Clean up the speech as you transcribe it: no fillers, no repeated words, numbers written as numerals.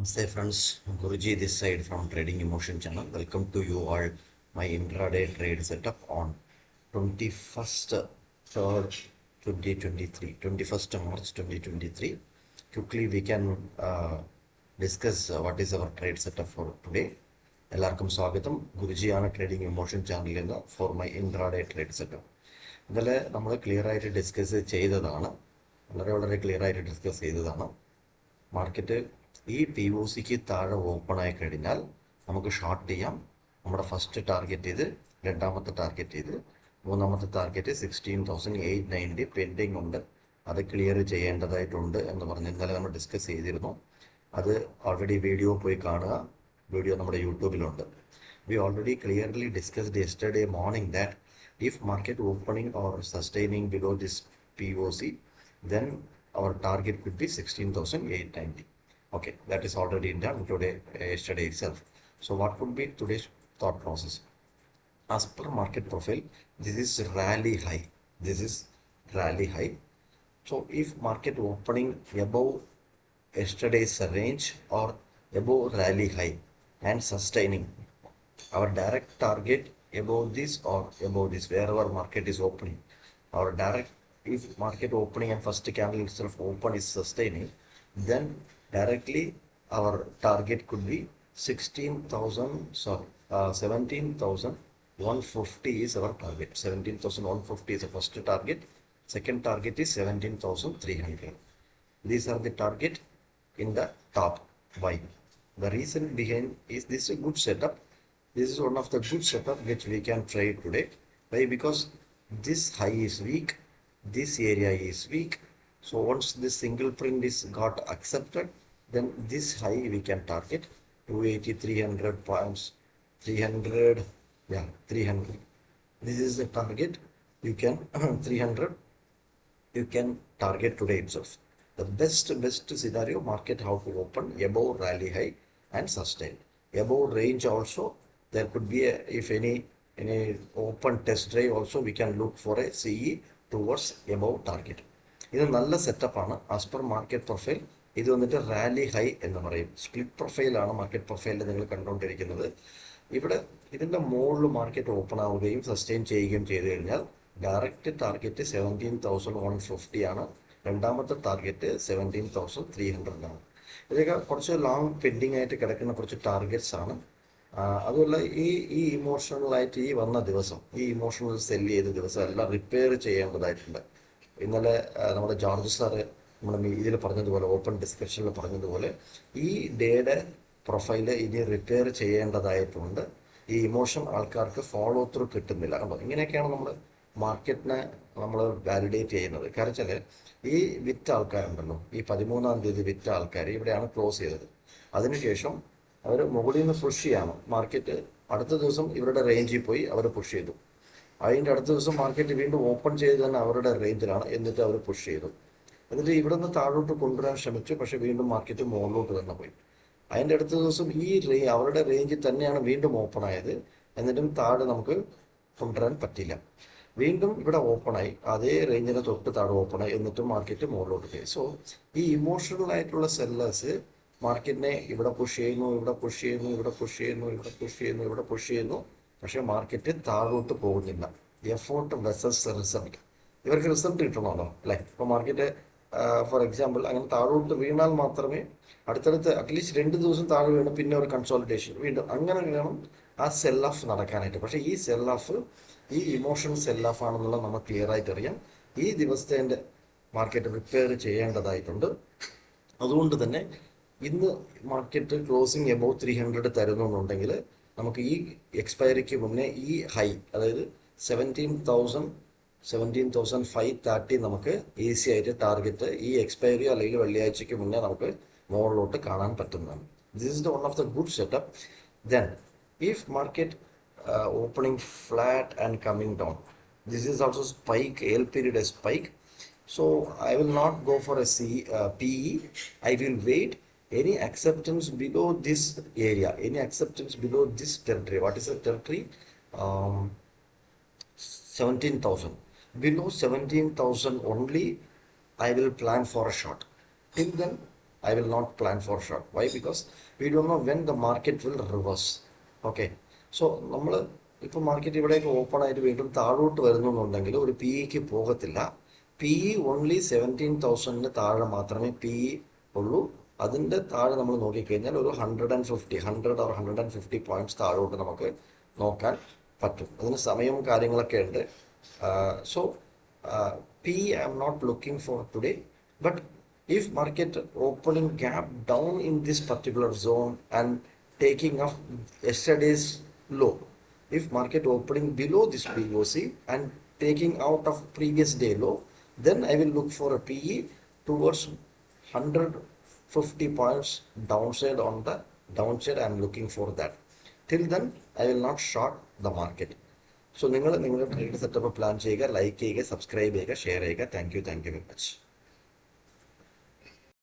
Namaste friends, Guruji this side from Trading Emotion channel. Welcome to you all my intraday trade setup on 21st 3rd 2023, 21st March 2023. Quickly we can discuss what is our trade setup for today. എല്ലാവർക്കും സ്വാഗതം. ഗുരുജിയാണ് trading emotion ചാനലിൽ നിന്ന് for my intraday trade setup. ഇന്നലെ നമ്മൾ clear ആയിട്ട് discuss ചെയ്തതാണ്, വളരെ clear ആയിട്ട് ഡിസ്കസ് ചെയ്തതാണ്. മാർക്കറ്റ് ഈ പി ഒ സിക്ക് താഴെ ഓപ്പൺ ആയി കഴിഞ്ഞാൽ നമുക്ക് ഷോർട്ട് ചെയ്യാം. നമ്മുടെ ഫസ്റ്റ് ടാർഗറ്റ് ഇത്, രണ്ടാമത്തെ ടാർഗറ്റ് ഇത്, മൂന്നാമത്തെ ടാർഗറ്റ് 16,890 പെൻഡിങ് ഉണ്ട്. അത് ക്ലിയർ ചെയ്യേണ്ടതായിട്ടുണ്ട് എന്ന് പറഞ്ഞ് ഇന്നലെ നമ്മൾ ഡിസ്കസ് ചെയ്തിരുന്നു. അത് ഓൾറെഡി വീഡിയോ പോയി കാണുക. വീഡിയോ നമ്മുടെ യൂട്യൂബിലുണ്ട്. We already clearly discussed yesterday morning that if market opening or sustaining below this POC, then our target could be 16,890. Okay, that is already done today, yesterday itself. So what would be today's thought process? As per market profile, this is rally high. This is rally high. So if market opening above yesterday's range or above rally high and sustaining, our direct target above this or above this, wherever market is opening, our direct, if market opening and first candle itself open is sustaining, then directly our target could be 17,150 is our target. 17,150 is the first target. Second target is 17,300. These are the target in the top. Why? The reason behind is this is a good setup. This is one of the good setup which we can trade today. Why? Because this high is weak, this area is weak. So once this single print is got accepted, then this high we can target 280, 300 points, 300, 300. This is the target. You can 300. You can target today itself. The best scenario, market how to open above rally high and sustain. Above range also, there could be a, if any open test drive also, we can look for a CE towards above target. ഇത് നല്ല സെറ്റപ്പാണ്. As per market profile ഇത് വന്നിട്ട് rally high എന്ന് പറയും. Split പ്രൊഫൈലാണ് market പ്രൊഫൈലിൽ നിങ്ങൾ കണ്ടുകൊണ്ടിരിക്കുന്നത്. ഇവിടെ ഇതിൻ്റെ മുകളിൽ മാർക്കറ്റ് ഓപ്പൺ ആവുകയും സസ്റ്റെയിൻ ചെയ്യുകയും ചെയ്തു കഴിഞ്ഞാൽ ഡയറക്റ്റ് ടാർഗറ്റ് 17,150 ആണ്. രണ്ടാമത്തെ ടാർഗറ്റ് 17,300 ആണ്. ഇതൊക്കെ കുറച്ച് ലോങ് പെൻഡിങ് ആയിട്ട് കിടക്കുന്ന കുറച്ച് ടാർഗറ്റ്സ് ആണ്. അതുപോലെ ഈ ഇമോഷണലായിട്ട് ഈ വന്ന ദിവസം, ഈ ഇമോഷണൽ സെല് ചെയ്ത ദിവസം എല്ലാം റിപ്പയർ ചെയ്യേണ്ടതായിട്ടുണ്ട്. ഇന്നലെ നമ്മുടെ ജോർജ് സാറ് നമ്മുടെ ഇതിൽ പറഞ്ഞതുപോലെ, ഓപ്പൺ ഡിസ്കഷനിൽ പറഞ്ഞതുപോലെ, ഈ ഡേയുടെ പ്രൊഫൈല് ഇനി റിപ്പയർ ചെയ്യേണ്ടതായിട്ടുണ്ട്. ഈ ഇമോഷൻ ആൾക്കാർക്ക് ഫോളോ ത്രൂ കിട്ടുന്നില്ല. കണ്ടോ, ഇങ്ങനെയൊക്കെയാണ് നമ്മൾ മാർക്കറ്റിനെ നമ്മൾ വാലിഡേറ്റ് ചെയ്യുന്നത്. കാരണം വെച്ചാൽ ഈ വിറ്റ ആൾക്കാരുണ്ടല്ലോ, ഈ 13-ാം തീയതി വിറ്റ ആൾക്കാർ ഇവിടെയാണ് ക്ലോസ് ചെയ്തത്. അതിനുശേഷം അവർ മുകളിൽ നിന്ന് പുഷ് ചെയ്യാണ്. മാർക്കറ്റ് അടുത്ത ദിവസം ഇവരുടെ റേഞ്ചിൽ പോയി അവർ പുഷ് ചെയ്തു. അതിൻ്റെ അടുത്ത ദിവസം മാർക്കറ്റ് വീണ്ടും ഓപ്പൺ ചെയ്ത് തന്നെ അവരുടെ റേഞ്ചിലാണ്, എന്നിട്ട് അവർ പുഷ് ചെയ്തു. എന്നിട്ട് ഇവിടെ നിന്ന് താഴോട്ട് കൊണ്ടുവരാൻ ശ്രമിച്ചു, പക്ഷെ വീണ്ടും മാർക്കറ്റ് മുകളിലോട്ട് തന്നെ പോയി. അതിൻ്റെ അടുത്ത ദിവസം ഈ അവരുടെ റേഞ്ചിൽ തന്നെയാണ് വീണ്ടും ഓപ്പൺ ആയത്, എന്നിട്ടും താഴെ നമുക്ക് കൊണ്ടുവരാൻ പറ്റില്ല. വീണ്ടും ഇവിടെ ഓപ്പണായി, അതേ റേഞ്ചിന് തൊട്ട് താഴെ ഓപ്പണായി, എന്നിട്ടും മാർക്കറ്റ് മുകളിലോട്ട് പോയി. സോ ഈ ഇമോഷണൽ ആയിട്ടുള്ള സെല്ലേഴ്സ് മാർക്കറ്റിനെ ഇവിടെ പുഷ് ചെയ്യുന്നു, ഇവിടെ പുഷ് ചെയ്യുന്നു, ഇവിടെ പുഷ് ചെയ്യുന്നു, ഇവിടെ പുഷ് ചെയ്യുന്നു, ഇവിടെ പുഷ് ചെയ്യുന്നു, പക്ഷെ മാർക്കറ്റ് താഴോട്ട് പോകുന്നില്ല. എഫോർട്ട് വെസസ് റിസൾട്ട്, ഇവർക്ക് റിസൾട്ട് കിട്ടണമല്ലോ അല്ലേ? ഇപ്പോൾ മാർക്കറ്റ് ഫോർ എക്സാമ്പിൾ അങ്ങനെ താഴോട്ട് വീണാൽ മാത്രമേ അടുത്തടുത്ത് അറ്റ്ലീസ്റ്റ് 2 ദിവസം താഴെ വീണ് പിന്നെ ഒരു കൺസോളിഡേഷൻ വീണ്ടും അങ്ങനെ വേണം ആ സെൽ ഓഫ് നടക്കാനായിട്ട്. പക്ഷേ ഈ സെൽ ഓഫ്, ഈ ഇമോഷൻ സെൽ ഓഫ് ആണെന്നുള്ള നമ്മൾ ക്ലിയർ ആയിട്ട് അറിയാം. ഈ ദിവസത്തെ മാർക്കറ്റ് റിപ്പയർ ചെയ്യേണ്ടതായിട്ടുണ്ട്. അതുകൊണ്ട് തന്നെ ഇന്ന് മാർക്കറ്റ് ക്ലോസിങ് എബോവ് 300 തരുന്നുണ്ടെങ്കിൽ നമുക്ക് ഈ എക്സ്പയറിക്ക് മുന്നേ ഈ ഹൈ, അതായത് 17,530 നമുക്ക് ഈസി ആയിട്ട് ടാർഗറ്റ് ഈ എക്സ്പയറി അല്ലെങ്കിൽ വെള്ളിയാഴ്ചയ്ക്ക് മുന്നേ നമുക്ക് മുകളിലോട്ട് കാണാൻ പറ്റുന്നതാണ്. This is the one of the good setup. Then if market opening flat and coming down, this is also spike, L period a spike. So I will not go for a PE. I will wait any acceptance below this area, any acceptance below this territory. What is the territory? 17,000. Below 17,000 only I will plan for a short. Till then I will not plan for short. Why? Because we don't know when the market will reverse. Okay. So നമ്മൾ ഇപ്പോൾ market ഇവിടെയൊക്കെ open ആയിട്ട് വീണ്ടും താഴോട്ട് വരുന്നുണ്ടെങ്കിൽ ഒരു P ഇക്ക് പോകത്തില്ല. പി ഇ ഓൺലി 17,000 താഴെ മാത്രമേ പി ഇ ഉള്ളൂ. അതിൻ്റെ താഴെ നമ്മൾ നോക്കിക്കഴിഞ്ഞാൽ ഒരു 100 or 150 പോയിന്റ്സ് താഴോട്ട് നമുക്ക് നോക്കാൻ പറ്റും. അതിന് സമയവും കാര്യങ്ങളൊക്കെ ഉണ്ട്. So P E I M not looking for today. But if market opening gap down in this particular zone and taking up yesterday's low, if market opening below this POC and taking out of previous day low, then I will look for a PE towards 150 points downside. On the downside I am looking for that. Till then I will not short the market. So നിങ്ങളുടെ trade setup plan ചെയ്യുക, like ചെയ്യുക, subscribe ചെയ്യുക, share ചെയ്യുക. Thank you very much.